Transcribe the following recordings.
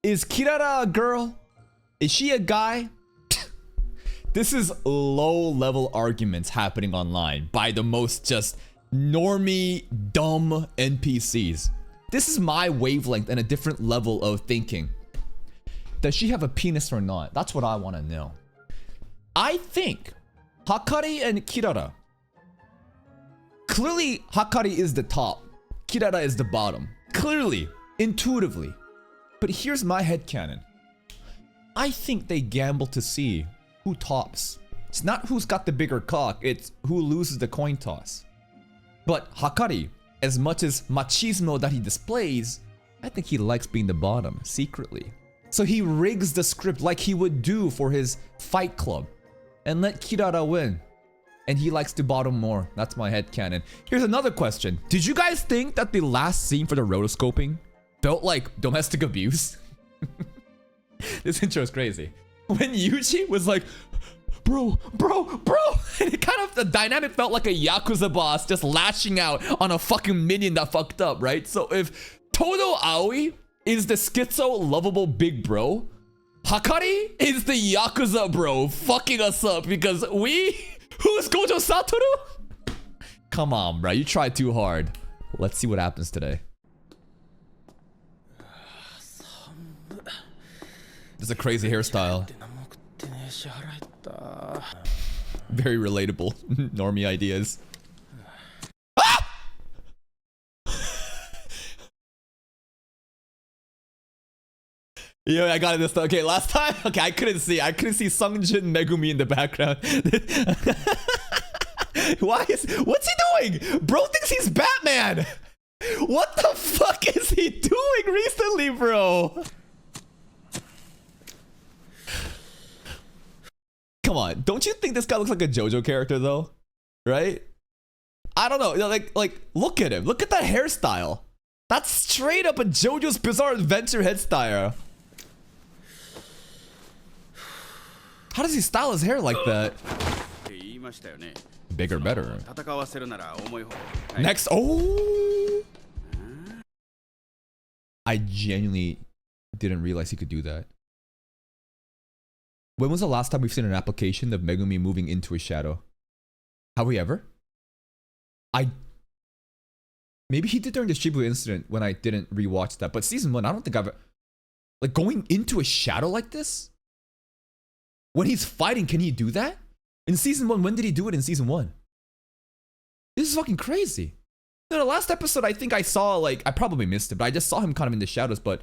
Is Kirara a girl? Is she a guy? This is low-level arguments happening online by the most just normie, dumb NPCs. This is my wavelength and a different level of thinking. Does she have a penis or not? That's what I want to know. I think Hakari and Kirara. Clearly, Hakari is the top. Kirara is the bottom. Clearly, intuitively. But here's my headcanon. I think they gamble to see who tops. It's not who's got the bigger cock, it's who loses the coin toss. But Hakari, as much as machismo that he displays, I think he likes being the bottom, secretly. So he rigs the script like he would do for his fight club and let Kirara win. And he likes to bottom more. That's my headcanon. Here's another question. Did you guys think that the last scene for the rotoscoping felt like domestic abuse? This intro is crazy. When Yuji was like, bro, and it kind of, the dynamic felt like a Yakuza boss just lashing out on a fucking minion that fucked up, right? So if Todo Aoi is the schizo lovable big bro, Hakari is the Yakuza bro fucking us up because who's Gojo Satoru? Come on, bro, you tried too hard. Let's see what happens today. This is a crazy hairstyle. Very relatable. Normie ideas. Ah! Yeah, I got it this time. Okay, last time. Okay, I couldn't see Sungjin Megumi in the background. What's he doing? Bro thinks he's Batman. What the fuck is he doing recently, bro? Come on, don't you think this guy looks like a JoJo character though? Right? I don't know, like look at him. Look at that hairstyle. That's straight up a JoJo's Bizarre Adventure hairstyle. How does he style his hair like that? Bigger, better. Next, oh! I genuinely didn't realize he could do that. When was the last time we've seen an application of Megumi moving into a shadow? Have we ever? Maybe he did during the Shibuya incident when I didn't rewatch that, but season 1, I don't think I've... Like, going into a shadow like this? When he's fighting, can he do that? In season 1, when did he do it in season 1? This is fucking crazy. No, the last episode I think I saw, like, I probably missed it, but I just saw him kind of in the shadows, but...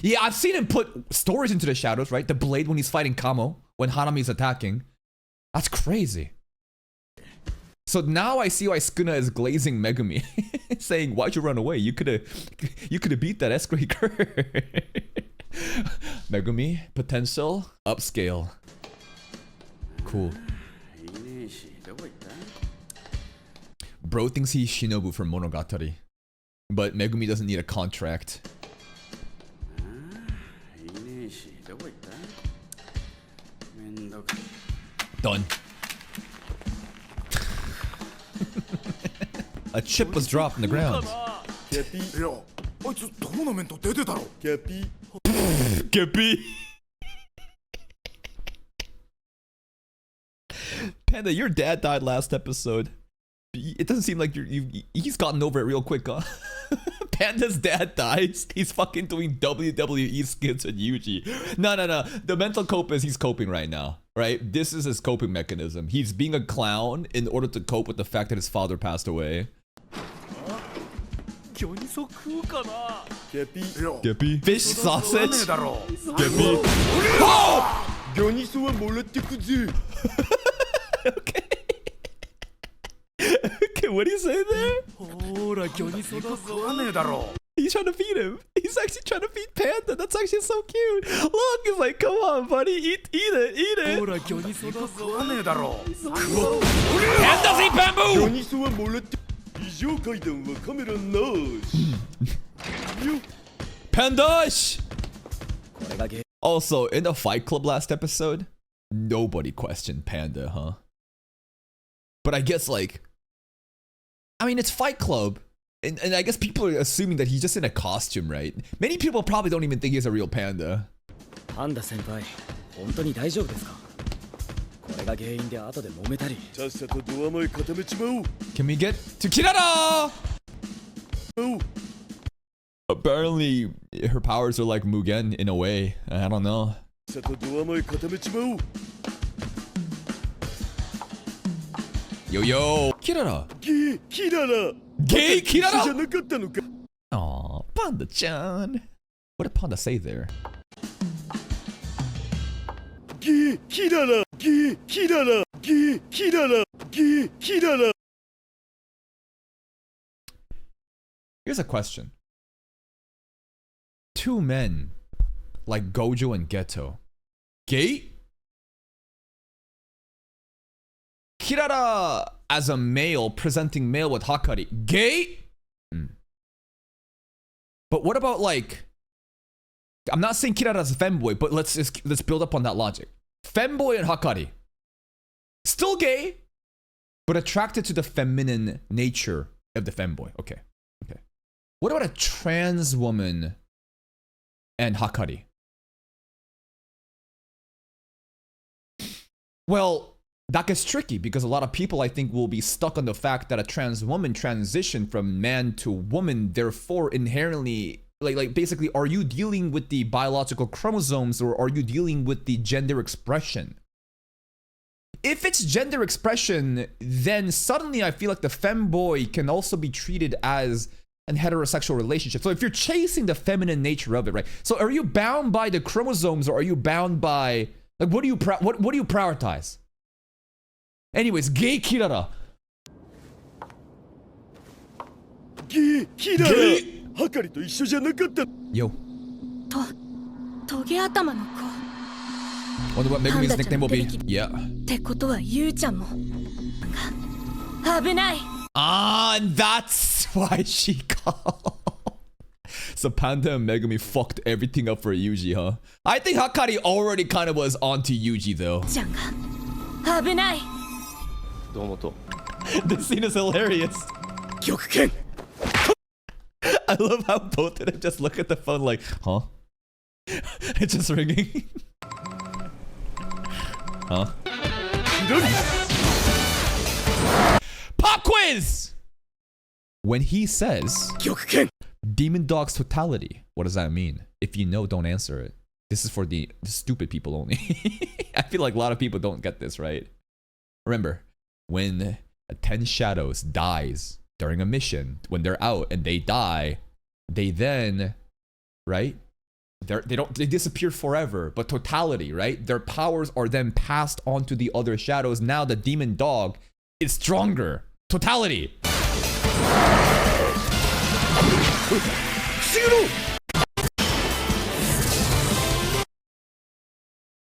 Yeah, I've seen him put storage into the shadows, right? The blade when he's fighting Kamo, when Hanami's attacking. That's crazy. So now I see why Sukuna is glazing Megumi. Saying, why'd you run away? You could've beat that S-Breaker. Megumi, potential, upscale. Cool. Bro thinks he's Shinobu from Monogatari. But Megumi doesn't need a contract. Done. A chip was dropped in the ground. Panda, your dad died last episode. It doesn't seem like he's gotten over it real quick, huh? Panda's dad dies. He's fucking doing WWE skits with Yuji. No. The mental cope is he's coping right now, right? This is his coping mechanism. He's being a clown in order to cope with the fact that his father passed away. Geppy? Fish sausage? Geppy. Okay. Okay, what do you say there? He's trying to feed him. He's actually trying to feed Panda. That's actually so cute. Look, he's like, come on, buddy, eat it. Pandas eat bamboo! Pandash! Also, in the Fight Club last episode, nobody questioned Panda, huh? But I guess, like, I mean, it's Fight Club. And I guess people are assuming that he's just in a costume, right? Many people probably don't even think he's a real panda. Panda senpai, 本当に大丈夫ですか? これが原因で後で揉めたり。さっさとドア前固めちまおう。 Can we get to KIRARA? Apparently, her powers are like Mugen in a way. I don't know. Yo yo, KIRARA. Gay KIRARA. Aw, Panda-chan. What did Panda say there? Gay KIRARA. Gay KIRARA. Gay KIRARA. Gay KIRARA. Here's a question. Two men like Gojo and Geto, gay? KIRARA as a male presenting male with Hakari, gay? But what about like, I'm not saying KIRARA as a femboy, but let's build up on that logic. Femboy and Hakari, still gay, but attracted to the feminine nature of the femboy. Okay. What about a trans woman and Hakari? Well, that gets tricky because a lot of people, I think, will be stuck on the fact that a trans woman transitioned from man to woman, therefore inherently, like basically, are you dealing with the biological chromosomes or are you dealing with the gender expression? If it's gender expression, then suddenly I feel like the femboy can also be treated as an heterosexual relationship. So if you're chasing the feminine nature of it, right? So are you bound by the chromosomes or are you bound by, like, what do you prioritize? Anyways, gay KIRARA. Gay KIRARA. Hakari to issho ja nakatta. Yo. Toge atama no ko. Wonder what Megumi's nickname will be. Yeah. ってことはゆうちゃんも危ない。 Ah, and that's why she called. So Panda and Megumi fucked everything up for Yuji, huh? I think Hakari already kind of was onto Yuji though. This scene is hilarious. I love how both of them just look at the phone like, huh? It's just ringing. Huh? Pop quiz! When he says Demon Dog's totality, what does that mean? If you know, don't answer it. This is for the stupid people only. I feel like a lot of people don't get this, right? Remember, when a 10 Shadows dies during a mission, when they're out and they die, they then, right? They disappear forever, but totality, right? Their powers are then passed on to the other shadows. Now the Demon Dog is stronger. Totality.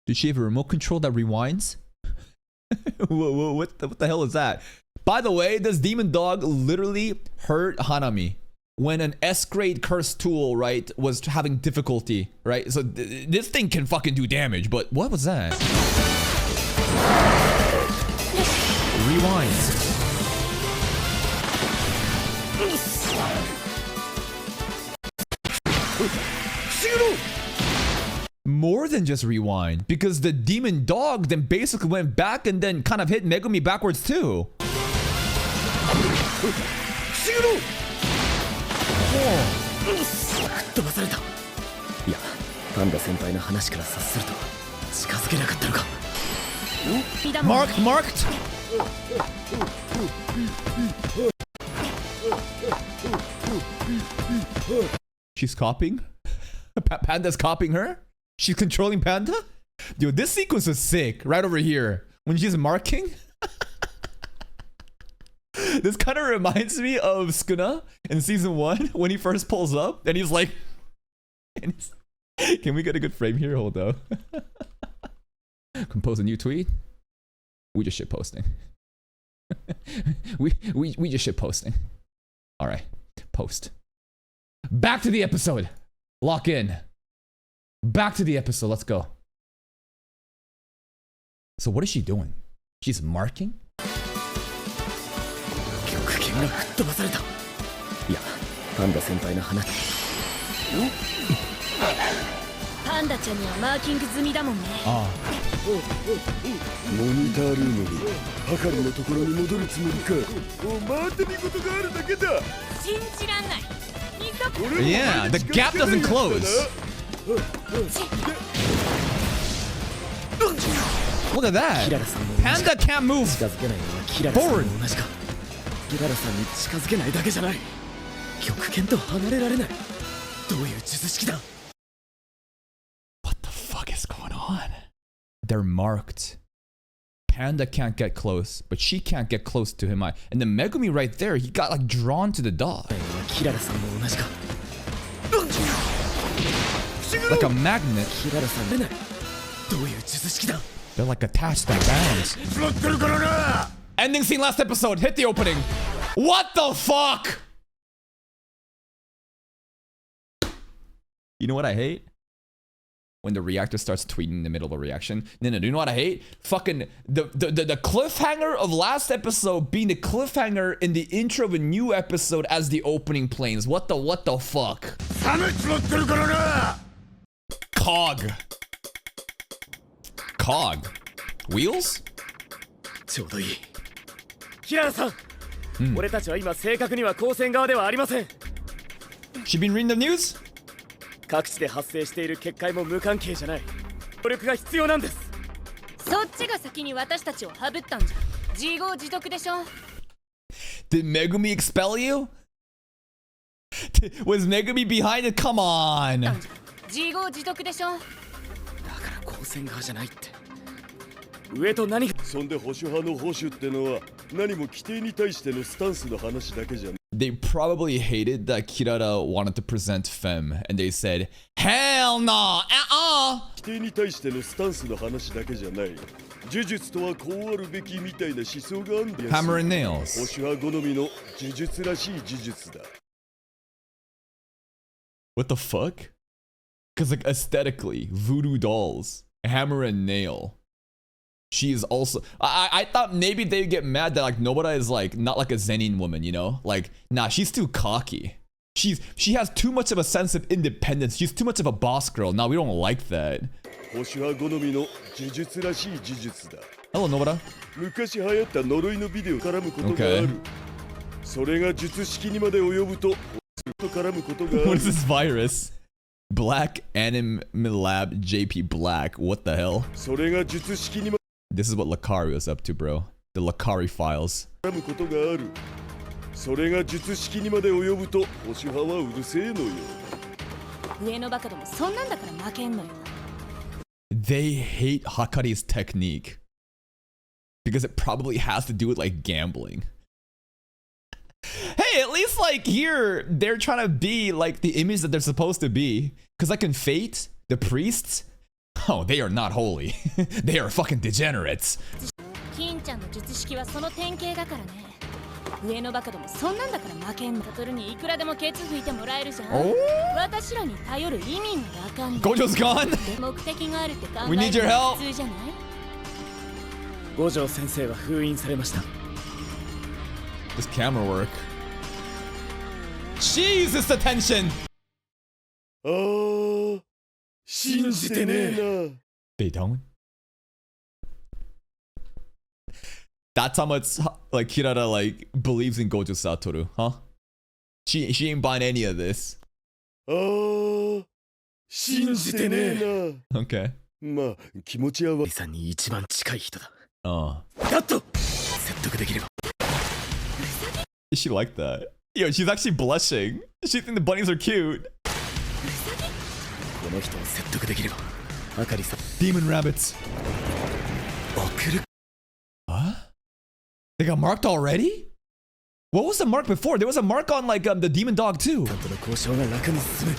Did she have a remote control that rewinds? What the hell is that? By the way, this Demon Dog literally hurt Hanami when an S-grade curse tool, right, was having difficulty, right? So this thing can fucking do damage, but what was that? Rewind. More than just rewind, because the Demon Dog then basically went back and then kind of hit Megumi backwards too. Marked. She's copying? Panda's copying her? She's controlling Panda? Dude, this sequence is sick. Right over here. When she's marking. This kind of reminds me of Sukuna in season 1 when he first pulls up and he's like... Can we get a good frame here? Hold up. Compose a new tweet. We just shit posting. we just shit posting. All right, post. Back to the episode. Lock in. Back to the episode. Let's go. So what is she doing? She's marking? いやパンダ先輩の話パンダちゃんにはマーキング済みだもんね。あモニタールームに係のところに戻るつもりか。また見事があるだけだ。信じらんない。 Yeah, the gap doesn't close. Look at that. キララさんも同じ Panda can't move 近づけないのはキララさんも同じか。キララさんに近づけないだけじゃない。極限と離れられない。どういう術式だ。 What the fuck is going on? They're marked. Panda can't get close, but she can't get close to him. And the Megumi right there, he got like drawn to the dog. キララさんも同じか。 Like a magnet. キララさん出ない。どういう術式だ。 They're like attached to bounds. Ending scene last episode. Hit the opening. What the fuck? You know what I hate? When the reactor starts tweeting in the middle of a reaction. No, you know what I hate? Fucking the cliffhanger of last episode being the cliffhanger in the intro of a new episode as the opening plays. What the fuck? Cog. Wheels? ちょうどいい。キララさん、俺たちは今正確には光線側ではありません。 She been reading the news? 各地で発生している結界も無関係じゃない。協力が必要なんです。そっちが先に私たちをハブったんじゃ。自業自得でしょ。 Did Megumi expel you? Was Megumi behind it? Come on. 自業自得でしょ。だから光線側じゃないって。上と何が。そんで保守派の保守ってのは何も規定に対してのスタンスの話だけじゃない。 They probably hated that Kirara wanted to present Femme, and they said, "Hell no, 規定に対してのスタンスの話だけじゃない。呪術とはこうあるべきみたいな思想があるんだよ。 Hammer and 保 nails." 守派好みの呪術らしい呪術だ。 What the fuck? Because like aesthetically, voodoo dolls, hammer and nail. She is also. I thought maybe they'd get mad that like Nobara is like not like a Zenin woman, you know? Like, nah, she's too cocky. She has too much of a sense of independence. She's too much of a boss girl. Nah, we don't like that. 保守派好みの呪術らしい呪術だ。 Hello, Nobara. 昔流行った呪いのビデオ絡むことがある。それが術式にまで及ぶと絡むことがある。 What is this virus? Black Anime Lab JP Black. What the hell? それが術式にま This is what Lakari was up to, bro. The Lakari files. 絡むことがある。それが術式にまで及ぶと保守派はうるせえのよ。上のバカどもそんなんだから負けんのよ。 They hate Hakari's technique because it probably has to do with like gambling. Hey, at least like here they're trying to be like the image that they're supposed to be. Because like in Fate, the priests, oh, they are not holy. They are fucking degenerates. 金ちゃんの術式はその典型だからね。上のバカどもそんなんだから負けんの。バトルにいくらでもケツ吹いてもらえるじゃん。私らに頼る意味がわかんない。 Gojo's gone. 目的があるって考え We need your る help. の普通じゃない？五条先生は封印されました。 This camera work. Jesus, the tension. ああ、信じてねえな。 They don't. That's how much like Kirara like believes in Gojo Satoru, huh? She ain't buying any of this. ああ、信じてねえな。 Okay. まあ気持ちはわさんに一番近い人だ。だっと説得できれば。 Is she like that? Yo, she's actually blushing. She thinks the bunnies are cute. この人を説得できれば。あかりさん。 Demon rabbits. 送る。 Huh? They got marked already? What was the mark before? There was a mark on like the demon dog too. さんとの交渉が楽に進む。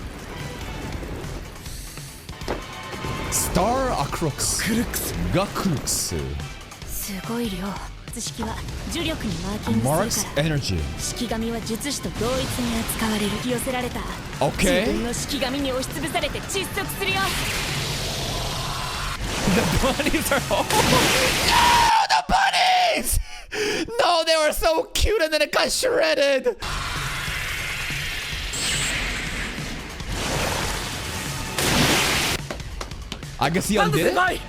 Star Acrux. クルックス。 Gakrux. すごい量。術式は呪力にマーキング Marks するから。 energy. 式神は術師と同一に扱われる。引き寄せられた。 Okay. 自分の式神に押しつぶされて窒息するよ。 The bunnies are. No, the bunnies! No, they were so cute and then it got shredded. I guess he undid it? だ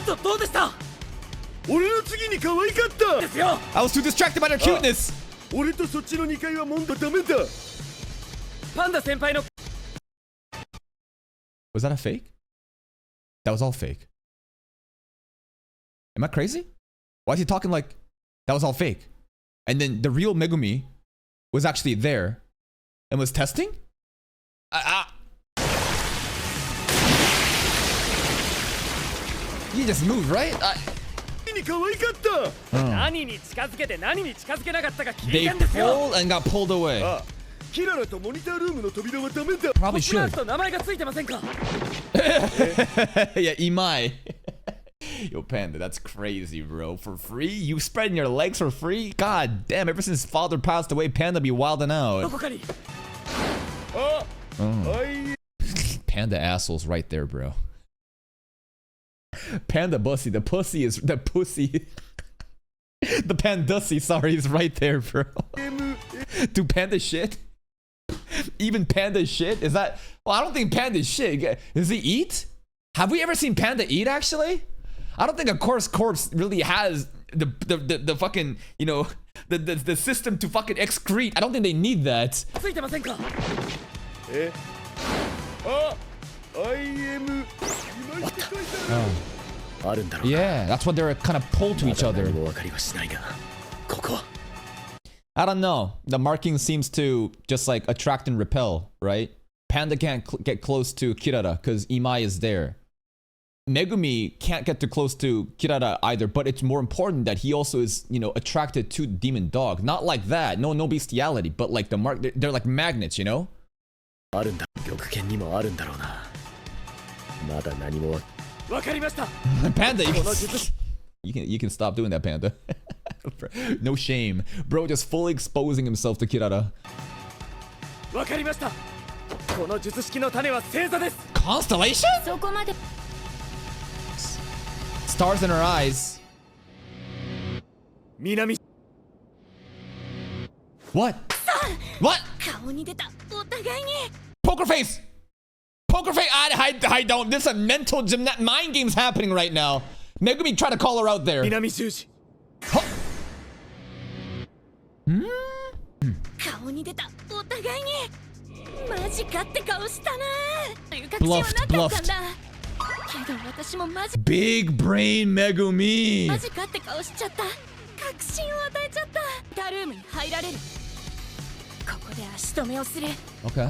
とどうでした？俺の次に可愛かったですよ。 I was too distracted by their cuteness. 俺とそっちの2階はもんだダメだ。パンダ先輩の Was that a fake? That was all fake. Am I crazy? Why is he talking like that was all fake? And then the real Megumi was actually there and was testing? You just moved, right? They pulled and got pulled away. Probably should. Yeah, Imai. Yo, Panda, that's crazy, bro. For free? You spreading your legs for free? God damn, ever since father passed away, Panda be wilding out. Panda assholes right there, bro. Panda bussy. The pussy is... The pussy... The pandussy, sorry, is right there, bro. Do Panda shit? Even Panda shit? Is that... Well, I don't think Panda shit. Does he eat? Have we ever seen Panda eat, actually? I don't think a corpse really has the fucking, you know, the system to fucking excrete. I don't think they need that. Yeah, that's what they're kind of pulled to each other. I don't know. The marking seems to just like attract and repel, right? Panda can't get close to Kirara because Imai is there. Megumi can't get too close to Kirara either, but it's more important that he also is, you know, attracted to Demon Dog. Not like that. No bestiality, but like the mark, they're like magnets, you know? Panda, you can stop doing that, Panda. No shame. Bro just fully exposing himself to Kirara. Constellation? Stars in her eyes. What? What? Poker face! Poker face! I don't. There's a mental mind games happening right now. Megumi try to call her out there. Huh? Bluffed. Big brain Megumi. Okay.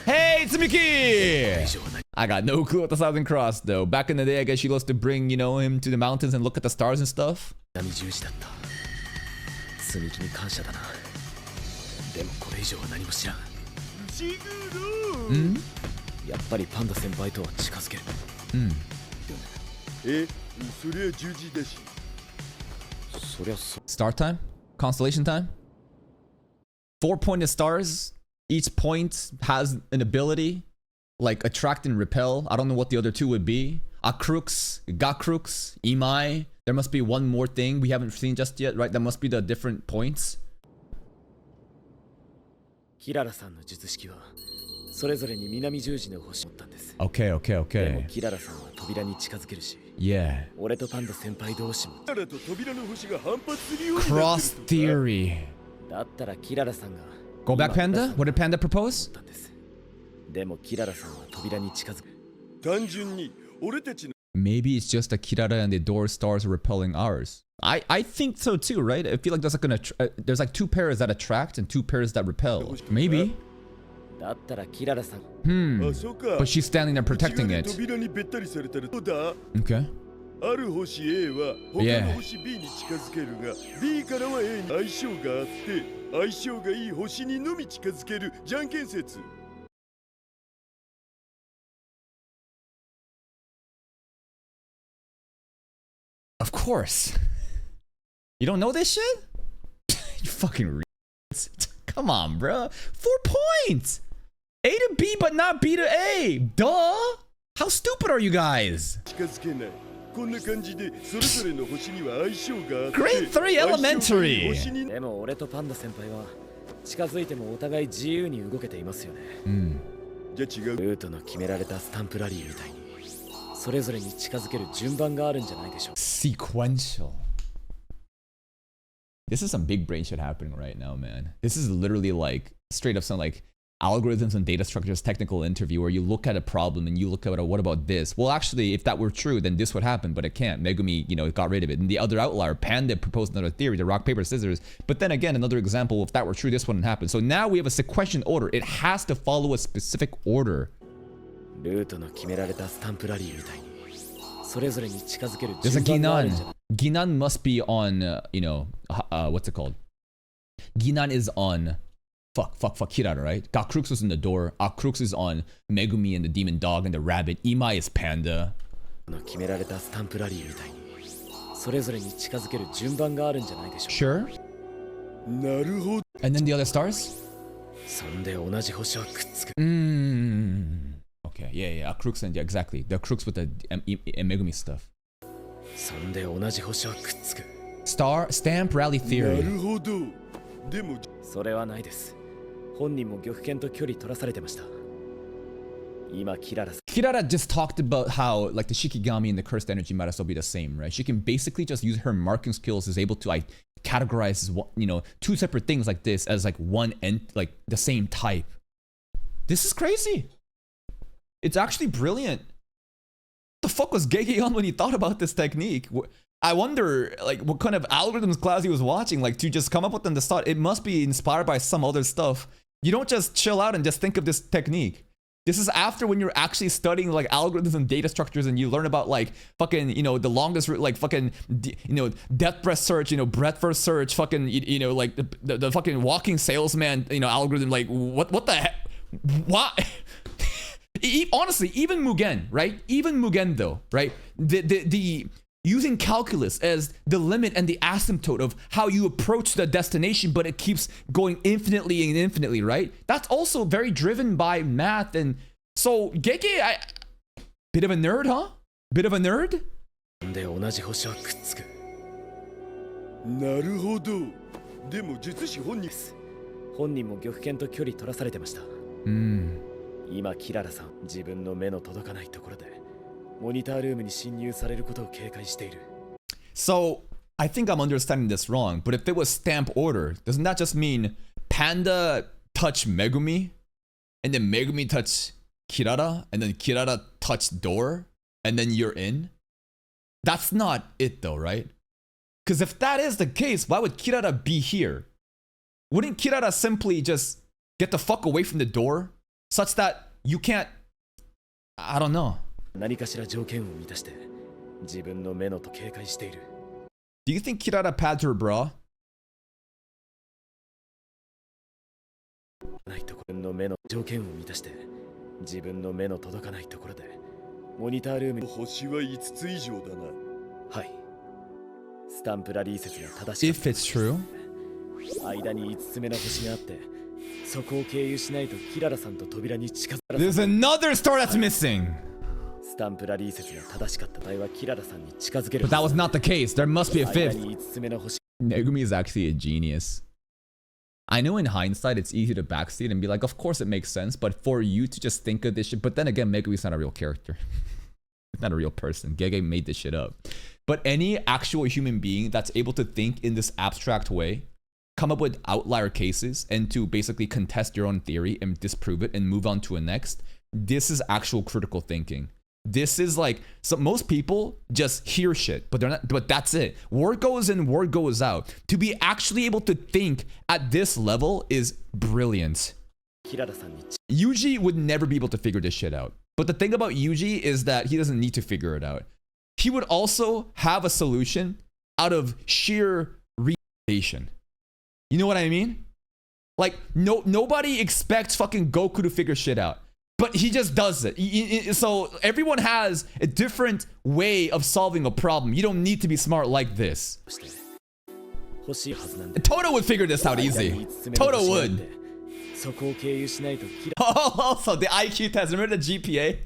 Hey, Tsumiki! I got no clue what the Southern Cross though. Back in the day, I guess she loves to bring, you know, him to the mountains and look at the stars and stuff. Star time? Constellation time? 4-pointed stars. Each point has an ability like attract and repel. I don't know what the other two would be. Akrux, Gakrux, Imai. There must be one more thing we haven't seen just yet, right? That must be the different points. Okay. Yeah. Cross theory. Go back, Panda? What did Panda propose? Maybe it's just that Kirara and the door stars are repelling ours. I think so too, right? I feel like there's like there's like 2 pairs that attract and 2 pairs that repel. Maybe. But she's standing there protecting it. Okay. Yeah. Of course. You don't know this shit? You fucking come on, bro. 4 points. A to B, but not B to A. Duh. How stupid are you guys? Grade 3 elementary. 近づいてもお互い自由に動けていますよね。じゃあ違う。ルートの決められたスタンプラリーみたいにそれぞれに近づける順番があるんじゃないでしょうか。 Sequential. This is some big brain shit happening right now, man. This is literally like straight up some like algorithms and data structures technical interview where you look at a problem and you look at what about this? Well, actually, if that were true, then this would happen, but it can't. Megumi, you know, got rid of it. And the other outlier, Panda, proposed another theory, the rock, paper, scissors. But then again, another example, if that were true, this wouldn't happen. So now we have a sequential order. It has to follow a specific order. There's a Ginan. Ginan must be on, you know, what's it called? Ginan is on... Fuck, Kirara, right? Gakrux is in the door. Akrux is on Megumi and the demon dog and the rabbit. Imai is Panda. Sure. And then the other stars? Okay, yeah. Akrux and, yeah, exactly. The Crux with the Megumi stuff. Stamp rally theory. Kirara just talked about how like the Shikigami and the cursed energy might as well be the same, right? She can basically just use her marking skills, is able to like categorize, you know, two separate things like this as like one and like the same type. This is crazy. It's actually brilliant. What the fuck was Gege on when he thought about this technique? I wonder, like, what kind of algorithms class he was watching, like, to just come up with them to start. It must be inspired by some other stuff. You don't just chill out and just think of this technique. This is after when you're actually studying, like, algorithms and data structures and you learn about, like, fucking, you know, the longest route, like, fucking, you know, depth first search, you know, breadth first search, fucking, you know, like, the fucking walking salesman, you know, algorithm, like, what the heck? What? Honestly, even Mugen, right? Even Mugen, though, right? The using calculus as the limit and the asymptote of how you approach the destination, but it keeps going infinitely and infinitely, right? That's also very driven by math. And so Gege, bit of a nerd, huh? Bit of a nerd? So, I think I'm understanding this wrong, but if it was stamp order, doesn't that just mean Panda touch Megumi, and then Megumi touch Kirara, and then Kirara touch door, and then you're in? That's not it though, right? Because if that is the case, why would Kirara be here? Wouldn't Kirara simply just get the fuck away from the door, such that you can't... I don't know. Do you think Kirara pads her bra? If it's true. There's another star that's missing. But that was not the case. There must be a fifth. Megumi is actually a genius. I know in hindsight it's easy to backseat and be like, of course it makes sense, but for you to just think of this shit, but then again, Megumi's not a real character. It's not a real person. Gege made this shit up. But any actual human being that's able to think in this abstract way, come up with outlier cases, and to basically contest your own theory and disprove it and move on to a next, this is actual critical thinking. This is like, so most people just hear shit, but they're not, but that's it. Word goes in, word goes out. To be actually able to think at this level is brilliant. Yuji would never be able to figure this shit out. But the thing about Yuji is that he doesn't need to figure it out. He would also have a solution out of sheer realization. You know what I mean? Like, nobody expects fucking Goku to figure shit out. But he just does it. So everyone has a different way of solving a problem. You don't need to be smart like this. Toto would figure this out easy. Toto would. Also, the IQ test. Remember the GPA?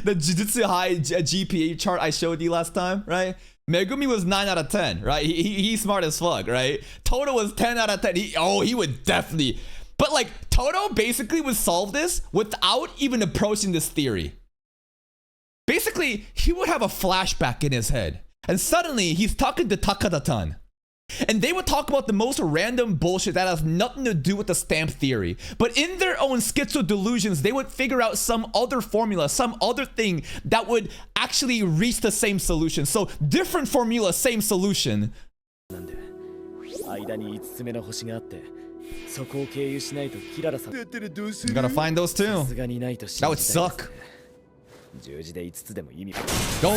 The Jujutsu High GPA chart I showed you last time, right? Megumi was 9 out of 10, right? He's smart as fuck, right? Toto was 10 out of 10. He would definitely. But like, Toto basically would solve this without even approaching this theory. Basically, he would have a flashback in his head. And suddenly, he's talking to Takada-tan. And they would talk about the most random bullshit that has nothing to do with the stamp theory. But in their own schizo delusions, they would figure out some other formula, some other thing that would actually reach the same solution. So different formula, same solution. You gotta find those too. That would suck. Go.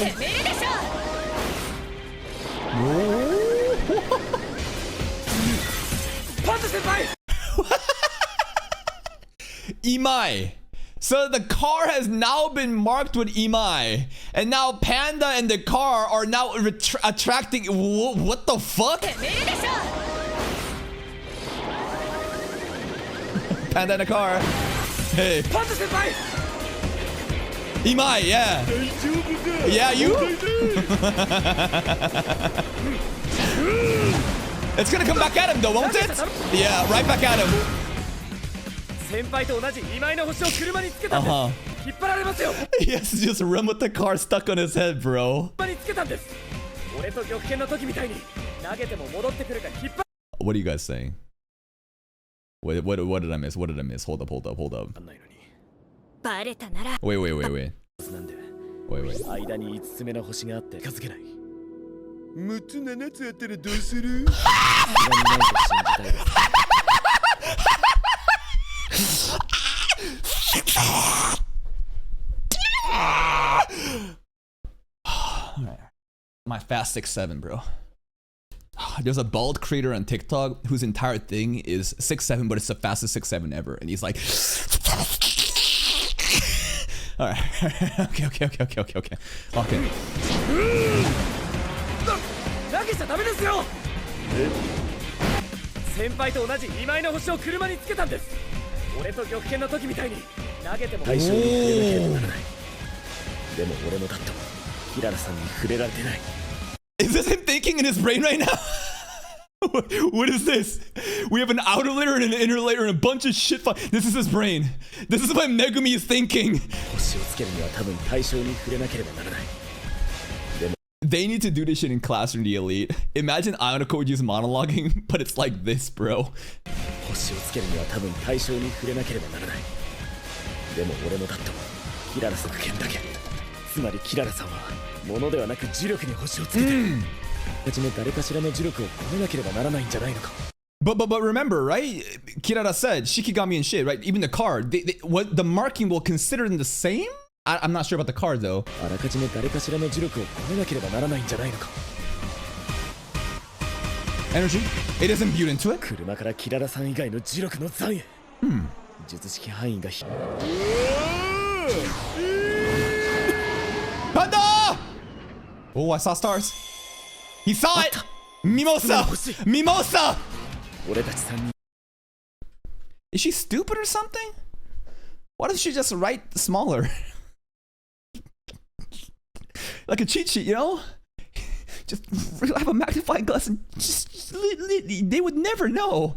Imai. So the car has now been marked with Imai. And now Panda and the car are now attracting. What the fuck? Panda in the car. Hey. Imai, yeah. Yeah, you? It's gonna come back at him though, won't it? Yeah, right back at him. He has to just run with the car stuck on his head, bro. What are you guys saying? What did I miss? What did I miss? Hold up. Wait. My fast 6'7", bro. There's a bald creator on TikTok whose entire thing is 6'7", but it's the fastest 6'7" ever, and he's like, all right, okay. Is this him thinking in his brain right now? What is this? We have an outer layer and an inner layer and a bunch of shit. This is his brain. This is what Megumi is thinking. They need to do this shit in class in the elite. Imagine Ayano just monologuing, but it's like this, bro. But remember, right? Kirara said Shikigami and shit, right? Even the card, what the marking will consider them the same? I'm not sure about the card though. Energy? It isn't imbued into it? Panda! Oh, I saw stars. He saw it! Mimosa! Mimosa! Is she stupid or something? Why doesn't she just write smaller? Like a cheat sheet, you know? Just have a magnifying glass and just they would never know.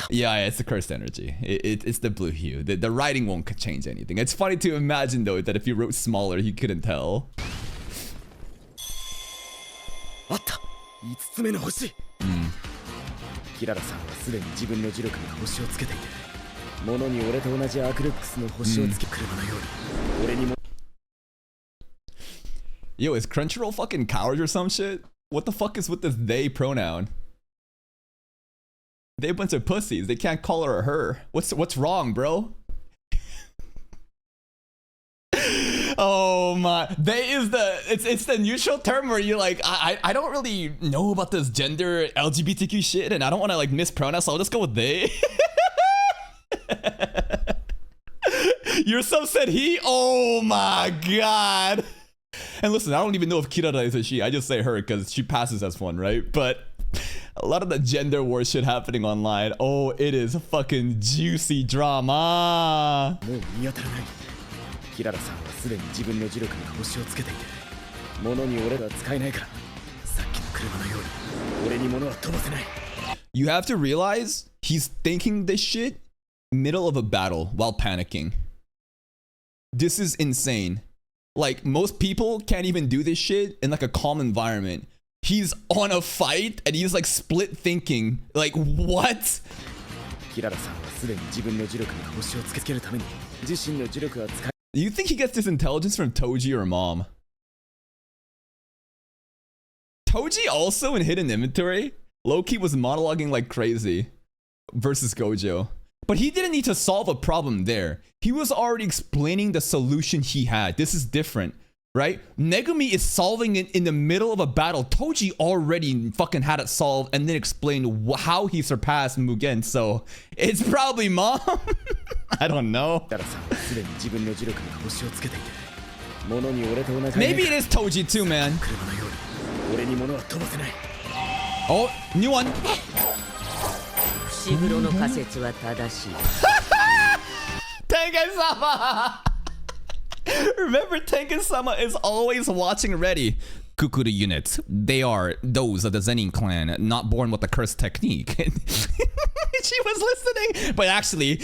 Yeah, it's the cursed energy. It's the blue hue. The writing won't change anything. It's funny to imagine though that if you wrote smaller, you couldn't tell. Yo, is Crunchyroll fucking cowards or some shit? What the fuck is with this they pronoun? They a bunch of pussies. They can't call her or her. What's wrong, bro? Oh my, they is it's the neutral term where you're like, I don't really know about this gender LGBTQ shit and I don't want to like mispronounce, so I'll just go with they. Your sub said he. Oh my god. And listen, I don't even know if Kirara is a she. I just say her because she passes as one, right? But a lot of the gender war shit happening online. Oh, it is fucking juicy drama. キララさんはすでに自分の呪力に星をつけていて、物に俺らは使えないから、さっきの車のように俺に物は飛ばせない。 You have to realize he's thinking this shit middle of a battle while panicking. This is insane. Like, most people can't even do this shit in like a calm environment. He's on a fight and he's like split thinking. Like, what? キララさんはすでに自分の呪力に星をつけるために自身の呪力は使え。 Do you think he gets this intelligence from Toji or Mom? Toji also in Hidden Inventory? Loki was monologuing like crazy versus Gojo. But he didn't need to solve a problem there. He was already explaining the solution he had. This is different, right? Megumi is solving it in the middle of a battle. Toji already fucking had it solved and then explained how he surpassed Mugen. So it's probably Mom. I don't know. Maybe it is Toji too, man. Oh, new one. Tengen-sama! Remember, Tengen-sama is always watching ready. Kukuru units. They are those of the Zenin clan, not born with the curse technique. She was listening, but actually,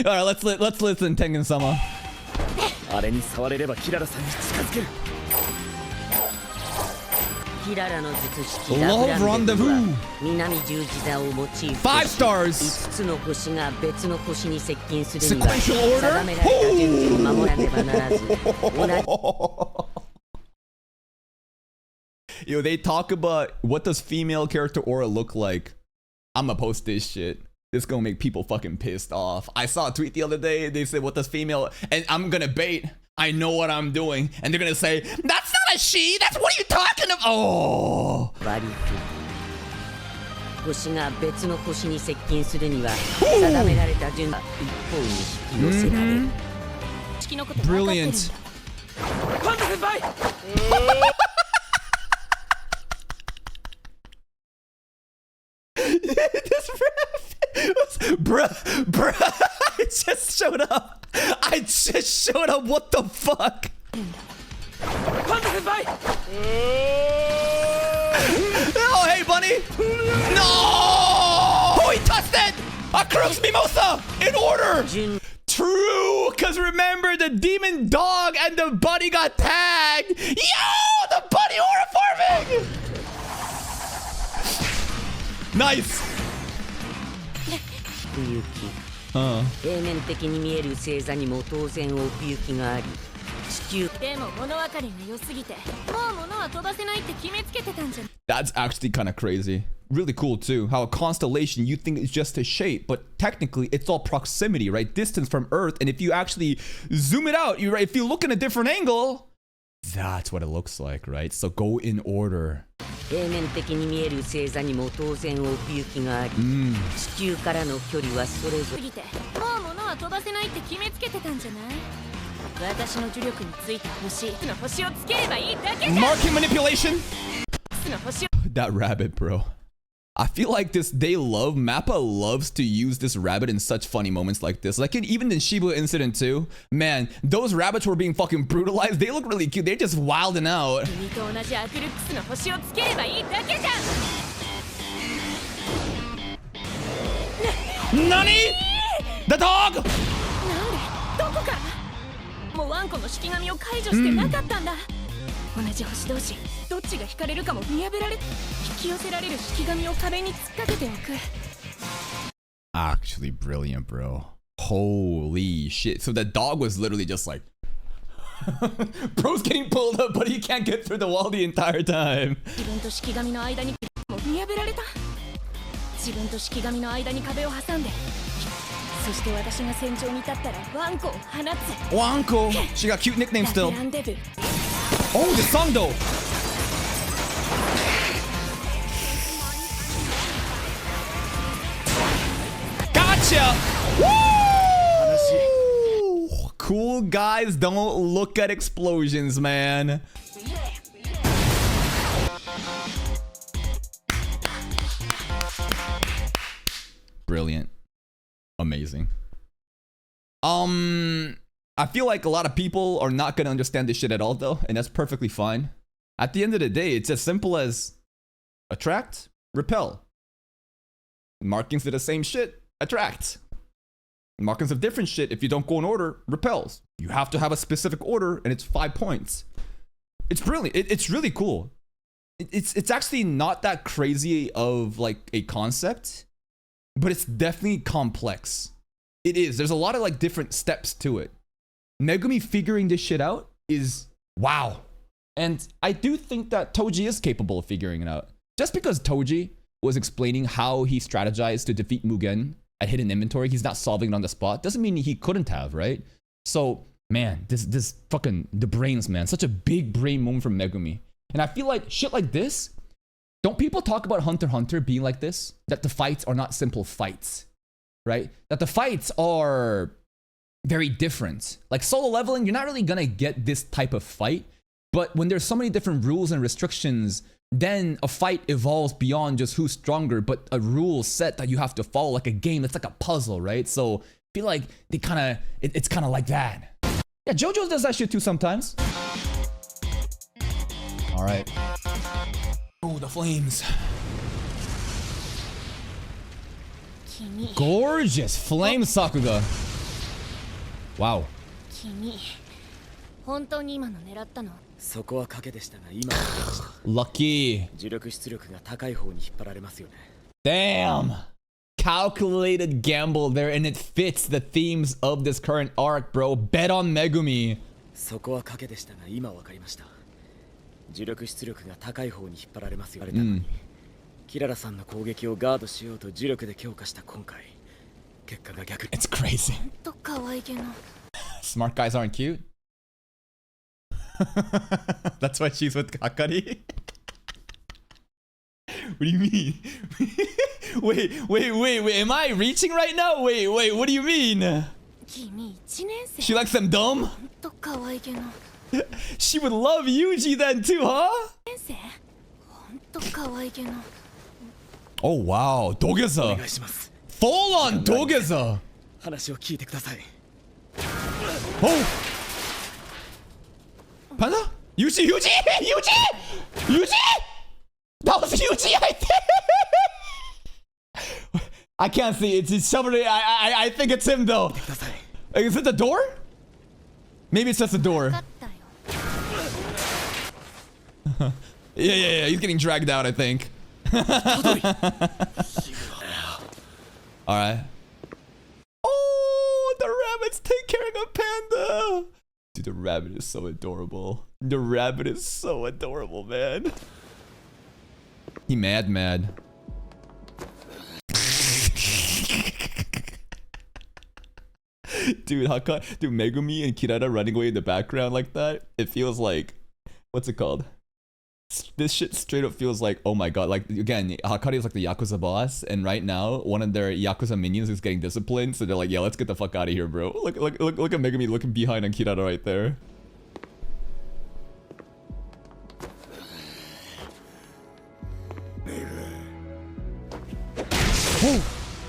alright, let's listen, Tengen-sama. Love Rendezvous. 5 stars. Sequential order. Yo, they talk about what does female character aura look like. I'ma post this shit. This gonna make people fucking pissed off. I saw a tweet the other day. They said, what does female... And I'm gonna bait. I know what I'm doing. And they're gonna say, that's not a she! That's what are you talking about? Oh! Brilliant. This bruh, I just showed up. What the fuck? Oh, hey, bunny. No! Oh, he touched it. A Crux Mimosa in order. True, because remember the demon dog and the bunny got tagged. Yo, the bunny aura farming. Nice. That's actually kind of crazy. Really cool too. How a constellation you think is just a shape, but technically it's all proximity, right? Distance from Earth. And if you actually zoom it out, if you look in a different angle, that's what it looks like, right? So go in order. Marking manipulation. That rabbit, bro. I feel like Mappa loves to use this rabbit in such funny moments like this. Like even in Shibuya incident too. Man, those rabbits were being fucking brutalized. They look really cute. They're just wilding out. Nani? The dog? Actually brilliant, bro. Holy shit. So the dog was literally just like bro's getting pulled up, but he can't get through the wall the entire time. Wanko. She got cute nickname still. Oh, the song though. Gotcha. Woo! Cool guys don't look at explosions, man. Brilliant. Amazing. I feel like a lot of people are not gonna understand this shit at all though, and that's perfectly fine. At the end of the day, it's as simple as attract, repel. Markings of the same shit, attract. Markings of different shit, if you don't go in order, repels. You have to have a specific order, and it's 5 points. It's brilliant. It's really cool. It's actually not that crazy of like a concept, but it's definitely complex. It is. There's a lot of like different steps to it. Megumi figuring this shit out is wow. And I do think that Toji is capable of figuring it out. Just because Toji was explaining how he strategized to defeat Mugen at hidden inventory, he's not solving it on the spot, doesn't mean he couldn't have, right? So, man, this fucking, the brains, man. Such a big brain moment from Megumi. And I feel like shit like this, don't people talk about Hunter x Hunter being like this? That the fights are not simple fights, right? That the fights are very different. Like solo leveling, you're not really gonna get this type of fight. But when there's so many different rules and restrictions, then a fight evolves beyond just who's stronger, but a rule set that you have to follow, like a game. It's like a puzzle, right? So I feel like they it's kind of like that. Yeah, JoJo does that shit too sometimes. All right. Oh, the flames. Gorgeous flame Sakuga. Wow. 本当に今の狙ったの？そこは賭けでしたが今は賭けでした。 Lucky. 磁力出力が高い方に引っ張られますよね。 Damn. Calculated gamble there, and it fits the themes of this current arc, bro. Bet on Megumi. そこは賭けでしたが今わかりました。磁力出力が高い方に引っ張られますよね。キララさんの攻撃をガードしようと磁力で強化した今回、結果が逆。 It's crazy. ほんと可愛げの。 Smart guys aren't cute. That's why she's with Akari. What do you mean? wait. Am I reaching right now? Wait. What do you mean? She likes them dumb? She would love Yuji then too, huh? Oh wow, Dogeza. Full on Dogeza. 話を聞いてください。 Oh! Panda? Yuji! That was Yuji, I think! I can't see, it's somebody, I think it's him though. Is it the door? Maybe it's just the door. Yeah, he's getting dragged out, I think. Alright. Oh, the rabbits take care of Panda! Dude, the rabbit is so adorable. The rabbit is so adorable, man. He mad. Dude, dude, Megumi and Kirara running away in the background like that, it feels like, what's it called? This shit straight up feels like, oh my god, like, again, Hakari is like the Yakuza boss, and right now, one of their Yakuza minions is getting disciplined, so they're like, yeah, let's get the fuck out of here, bro. Look at Megumi looking behind on Kirara right there.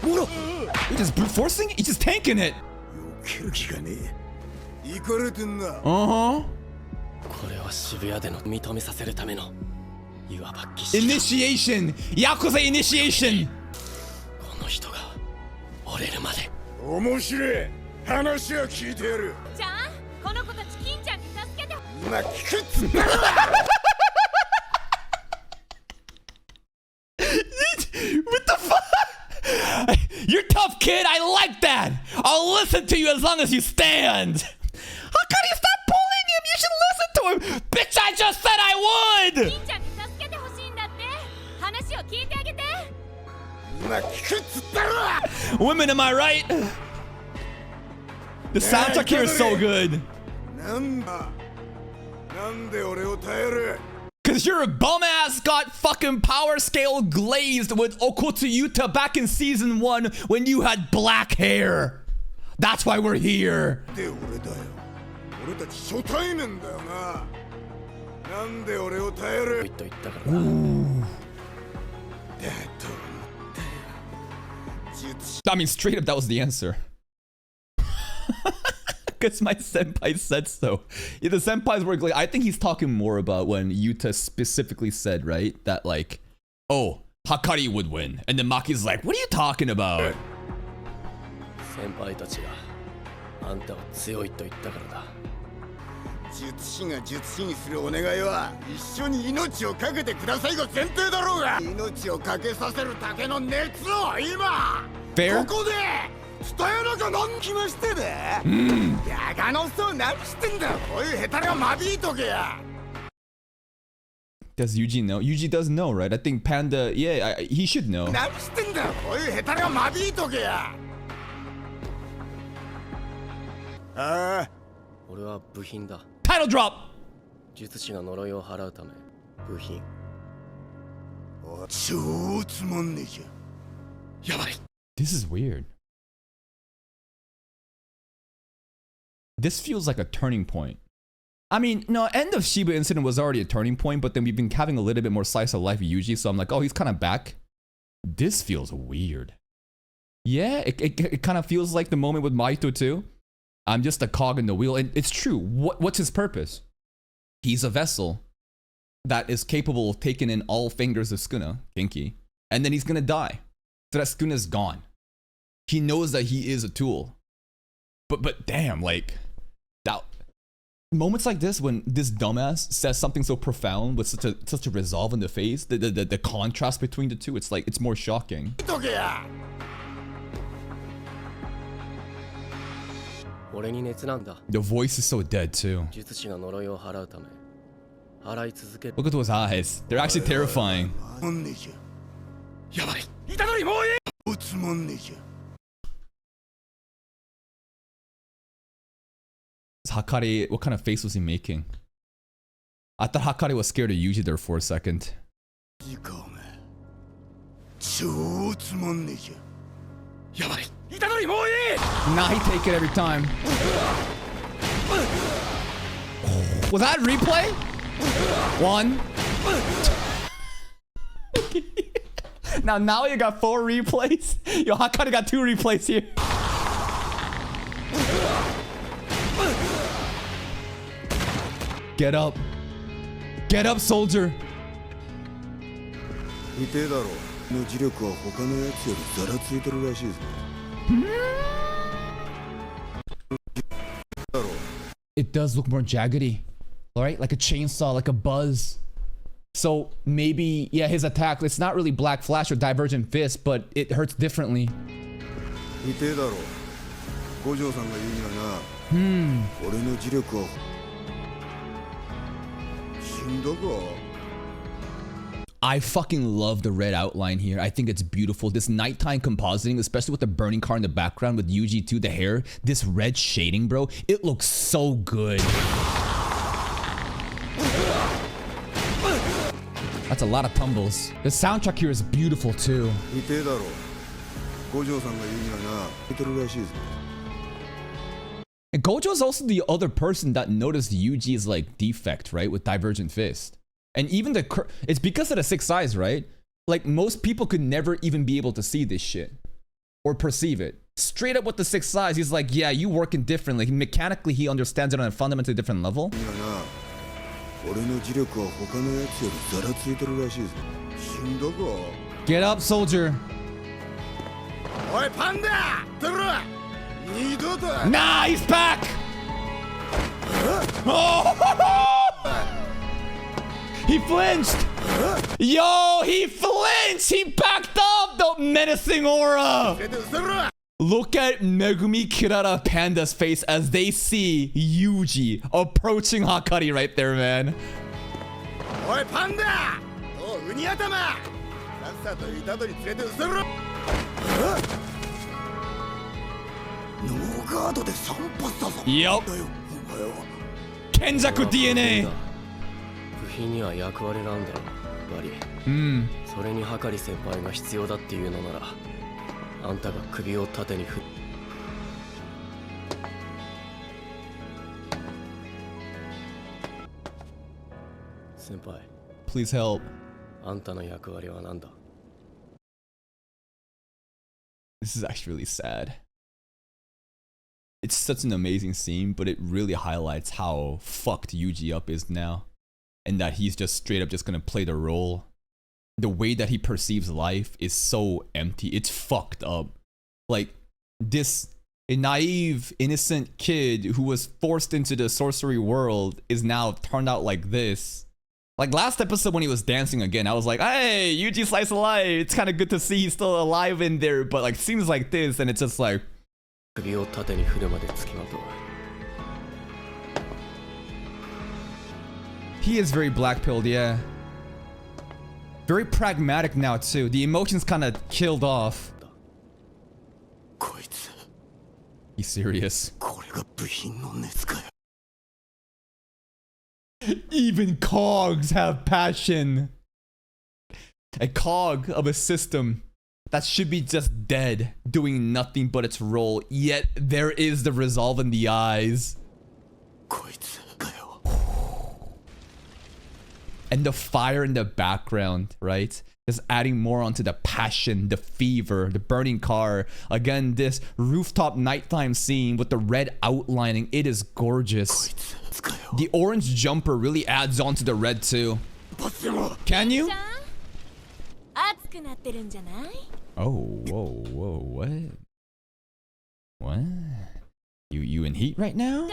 Whoa! He's just brute forcing? He's just tanking it! Uh-huh. Initiation! Yakuza initiation! What the fuck? You're tough, kid. I like that. I'll listen to you as long as you stand. Hakari, stop pulling him. You should listen to him. Bitch, I just said I would. Women, am I right? The soundtrack here is so good. Cause your bum ass got fucking power scale glazed with Okotsu Yuta back in season 1 when you had black hair. That's why we're here. Ooh. I mean, straight up, that was the answer. because my senpai said so. Yeah, the senpais were like, I think he's talking more about when Yuta specifically said, right, that like, oh, Hakari would win, and then Maki's like, what are you talking about? 先輩たちがあんたは強いと言ったからだ。術師が術師にするお願いは一緒に命を懸けてくださいが前提だろうが、命を懸けさせるだけの熱を今 Fair? ここで伝えなきゃなんきましてで。やがのそう何してんだ。こういう下手が間引いとけや。 Does Yuji know? Yuji does know, right? I think Panda, yeah, he should know. 何してんだ。こういう下手が間引いとけや。ああ、俺は部品だ。 Title drop! 術師が呪いを払うため部品。超つまんねえじゃ。やばい。 This is weird. This feels like a turning point. I mean, no, end of Shiba incident was already a turning point, but then we've been having a little bit more slice of life Yuji, so I'm like, oh, he's kind of back. This feels weird. Yeah, it kind of feels like the moment with Maito too. I'm just a cog in the wheel, and it's true. What's his purpose? He's a vessel that is capable of taking in all fingers of Sukuna, Genki, and then he's gonna die. So that Sukuna's gone. He knows that he is a tool. But damn, like, that moments like this when this dumbass says something so profound with such a resolve in the face, the contrast between the two, it's like it's more shocking. The voice is so dead too. Look at those eyes. They're actually terrifying. Hakari, what kind of face was he making? I thought Hakari was scared of Yuji there for a second. Nah, he take it every time. Was that replay? One. now you got 4 replays. Yo, Hakari got 2 replays here. Get up. Get up, soldier. 見てえだろ。の磁力は他のやつよりざらついてるらしいぞ。It does look more jaggedy, right? Like a chainsaw, like a buzz. So maybe, yeah, his attack, it's not really Black Flash or Divergent Fist, but it hurts differently. 見てえだろ。五条さんが言うにはな。俺の磁力は I fucking love the red outline here. I think it's beautiful. This nighttime compositing, especially with the burning car in the background with Yuji too, the hair, this red shading, bro. It looks so good. That's a lot of tumbles. The soundtrack here is beautiful too. And Gojo is also the other person that noticed Yuji's like defect, right? With Divergent Fist. And even it's because of the 6 eyes, right? Like most people could never even be able to see this shit or perceive it. Straight up with the 6 eyes, he's like, yeah, you working differently. Mechanically, he understands it on a fundamentally different level. Get up, soldier. Nah, he's back! Oh! He flinched! Yo, he flinched! He backed up! The menacing aura! Look at Megumi, Kirara, Panda's face as they see Yuji approaching Hakari right there, man. Oi, Panda! Yup. Kenjaku DNA. 部品には役割があるんだろバリ。それにはかり先輩が必要だっていうのなら、あんたが首を縦に振っ。先輩。Please help. あんたの役割は何だ? This is actually really sad. It's such an amazing scene, but it really highlights how fucked Yuji up is now. And that he's just straight up just gonna play the role. The way that he perceives life is so empty. It's fucked up. Like, this naive, innocent kid who was forced into the sorcery world is now turned out like this. Like last episode when he was dancing again, I was like, hey, Yuji slice of life. It's kind of good to see he's still alive in there. But like, seems like this, and it's just like... He is very black-pilled, yeah. Very pragmatic now too. The emotions kind of killed off. He's serious. Even cogs have passion. A cog of a system that should be just dead, doing nothing but its role, yet there is the resolve in the eyes. And the fire in the background, right? Just adding more onto the passion, the fever, the burning car. Again, this rooftop nighttime scene with the red outlining, it is gorgeous. The orange jumper really adds on to the red too. Can you? Oh, whoa, what? What? You in heat right now?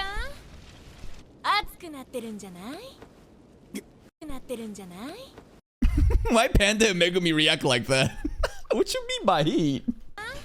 Why Panda and Megumi react like that? What you mean by heat? Huh?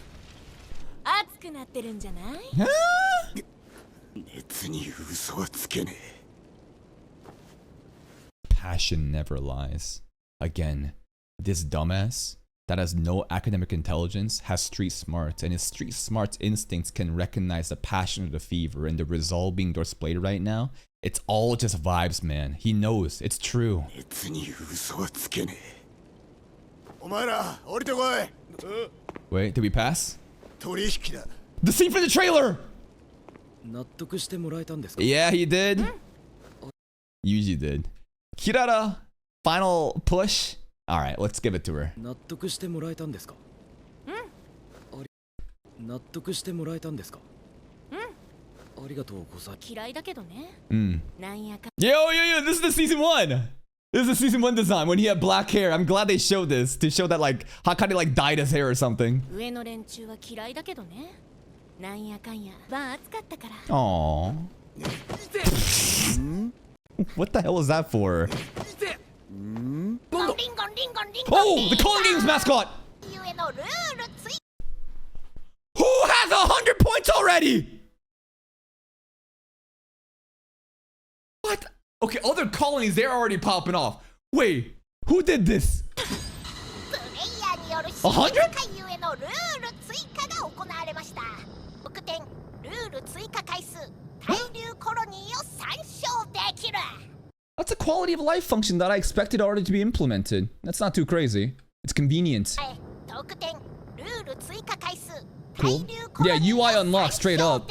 Passion never lies. Again, this dumbass that has no academic intelligence has street smarts, and his street smarts instincts can recognize the passion of the fever, and the resolve being displayed right now. It's all just vibes, man. He knows. It's true. Wait, did we pass? The scene from the trailer! Yeah, he did. Yuji did. Kirara, final push. Alright, let's give it to her. Yo, this is the season 1. This is the season 1 design when he had black hair. I'm glad they showed this to show that like Hakane like dyed his hair or something. Aww. What the hell is that for? Oh, the Calling Games mascot! Who has 100 points already? What? Okay, other colonies, they're already popping off. Wait, who did this? 100? That's a quality of life function that I expected already to be implemented. That's not too crazy. It's convenient. Cool. Yeah, UI unlocked straight up.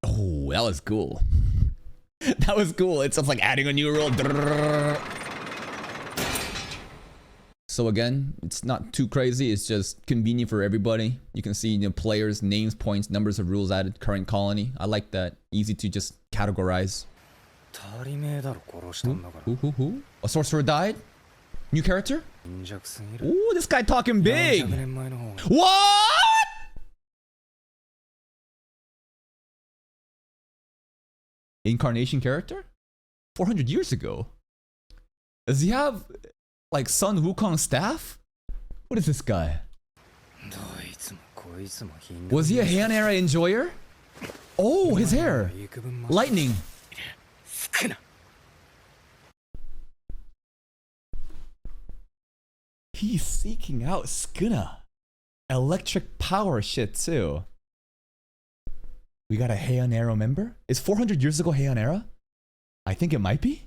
Oh, that was cool. That was cool. It's just like adding a new rule. So again, it's not too crazy. It's just convenient for everybody. You can see players, names, points, numbers of rules added, current colony. I like that. Easy to just categorize. Who? A sorcerer died? New character? Ooh, this guy talking big. What? Incarnation character? 400 years ago. Does he have like Sun Wukong's staff? What is this guy? Was he a Heian era enjoyer? Oh, his hair. Lightning. He's seeking out Sukuna. Electric power shit too. We got a Heian era member? Is 400 years ago Heian era? I think it might be.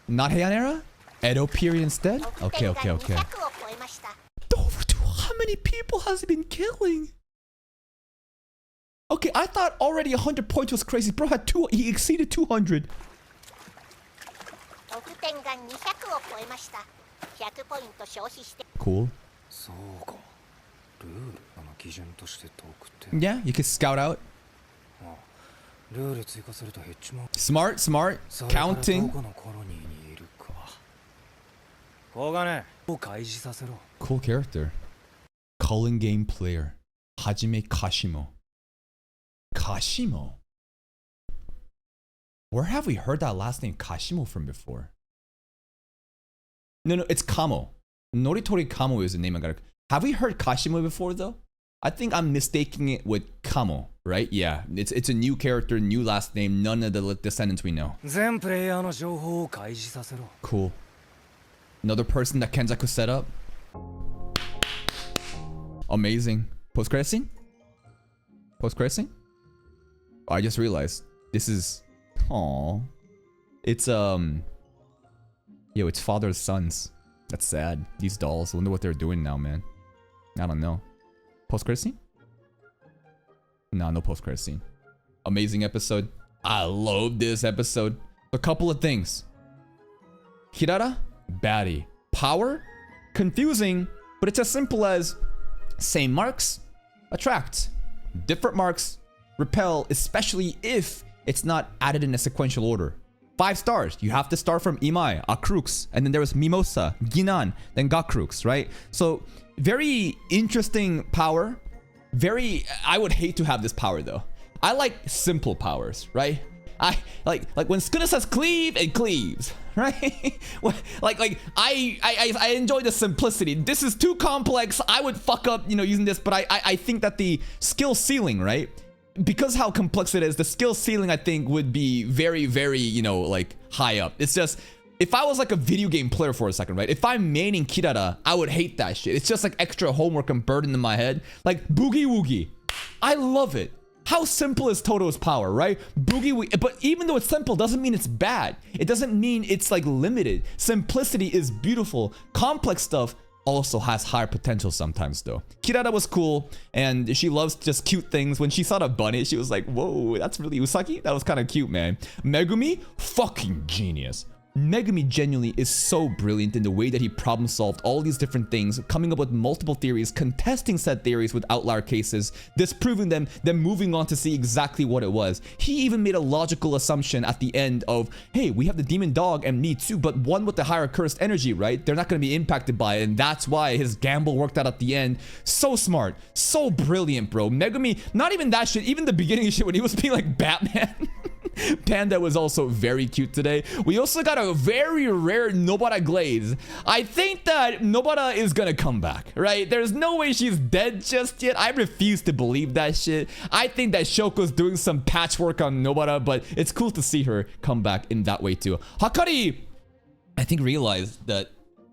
Not Heian era? Edo period instead? Okay. Over to how many people has he been killing? Okay, I thought already 100 points was crazy. Bro had he exceeded 200. Cool. Yeah, you can scout out. Smart, smart. Counting. Cool character. Culling game player. Hajime Kashimo. Kashimo? Where have we heard that last name Kashimo from before? No, it's Kamo. Noritori Kamo is the name I got. Have we heard Kashimo before though? I think I'm mistaking it with Kamo, right? Yeah, it's a new character, new last name, none of the descendants we know. Cool. Another person that Kenjaku set up. Amazing. Post-credit scene? Post-credit scene? Oh, I just realized. This is... Aww. It's, Yo, it's father's sons. That's sad. These dolls. I wonder what they're doing now, man. I don't know. Post-credit scene? No, no post-credit scene. Amazing episode. I love this episode. A couple of things. Kirara, baddie. Power, confusing, but it's as simple as same marks, attract. Different marks, repel, especially if it's not added in a sequential order. 5 stars. You have to start from Imai, Akrux, and then there was Mimosa, Ginan, then Gakrux, right? So very interesting power. I would hate to have this power though. I like simple powers, right? I like when Sukuna says cleave, it cleaves, right? I enjoy the simplicity. This is too complex. I would fuck up, using this, but I think that the skill ceiling, right? Because how complex it is, the skill ceiling I think would be very, very, high up. It's just, if I was like a video game player for a second, right? If I'm maining Kirara, I would hate that shit. It's just like extra homework and burden in my head. Like Boogie Woogie. I love it. How simple is Toto's power, right? Boogie Woogie. But even though it's simple, doesn't mean it's bad. It doesn't mean it's like limited. Simplicity is beautiful. Complex stuff also has higher potential sometimes though. Kirara was cool and she loves just cute things. When she saw the bunny, she was like, whoa, that's really Usagi? That was kind of cute, man. Megumi, fucking genius. Megumi genuinely is so brilliant in the way that he problem solved all these different things, coming up with multiple theories, contesting said theories with outlier cases, disproving them, then moving on to see exactly what it was. He even made a logical assumption at the end of, hey, we have the demon dog and me too, but one with the higher cursed energy, right? They're not going to be impacted by it, and that's why his gamble worked out at the end. So smart, so brilliant, bro. Megumi, not even that shit, even the beginning shit when he was being like Batman. Panda was also very cute today. We also got a very rare Nobara glaze. I think that Nobara is gonna come back, right? There's no way she's dead just yet. I refuse to believe that shit. I think that Shoko's doing some patchwork on Nobara, but it's cool to see her come back in that way too. Hakari, I think, realized that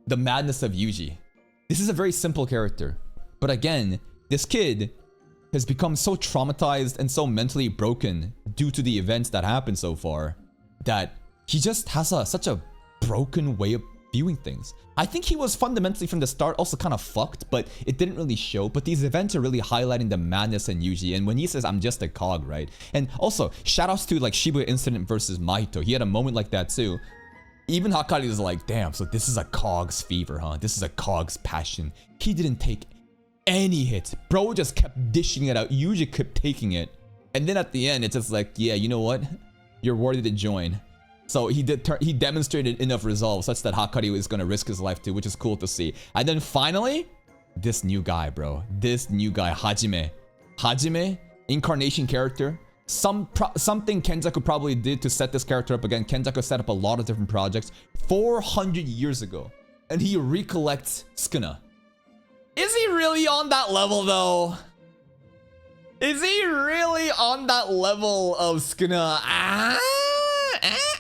the madness of Yuji. This is a very simple character, but again, this kid has become so traumatized and so mentally broken due to the events that happened so far that he just has such a broken way of viewing things. I think he was fundamentally from the start also kind of fucked, but it didn't really show. But these events are really highlighting the madness in Yuji. And when he says, I'm just a cog, right? And also, shoutouts to like Shibuya incident versus Mahito. He had a moment like that too. Even Hakari is like, damn, so this is a cog's fever, huh? This is a cog's passion. He didn't take any hits. Bro just kept dishing it out. Yuji kept taking it. And then at the end, it's just like, yeah, you know what? You're worthy to join. So he demonstrated enough resolve such that Hakari was going to risk his life too, which is cool to see. And then finally, this new guy, bro. This new guy, Hajime. Hajime, incarnation character. Something Kenjaku probably did to set this character up again. Kenjaku set up a lot of different projects 400 years ago. And he recollects Sukuna. Is he really on that level though? Is he really on that level of Sukuna?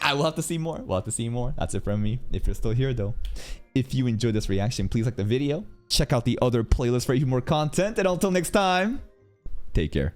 I will have to see more. We'll have to see more. That's it from me. If you're still here though. If you enjoyed this reaction, please like the video. Check out the other playlist for even more content. And until next time, take care.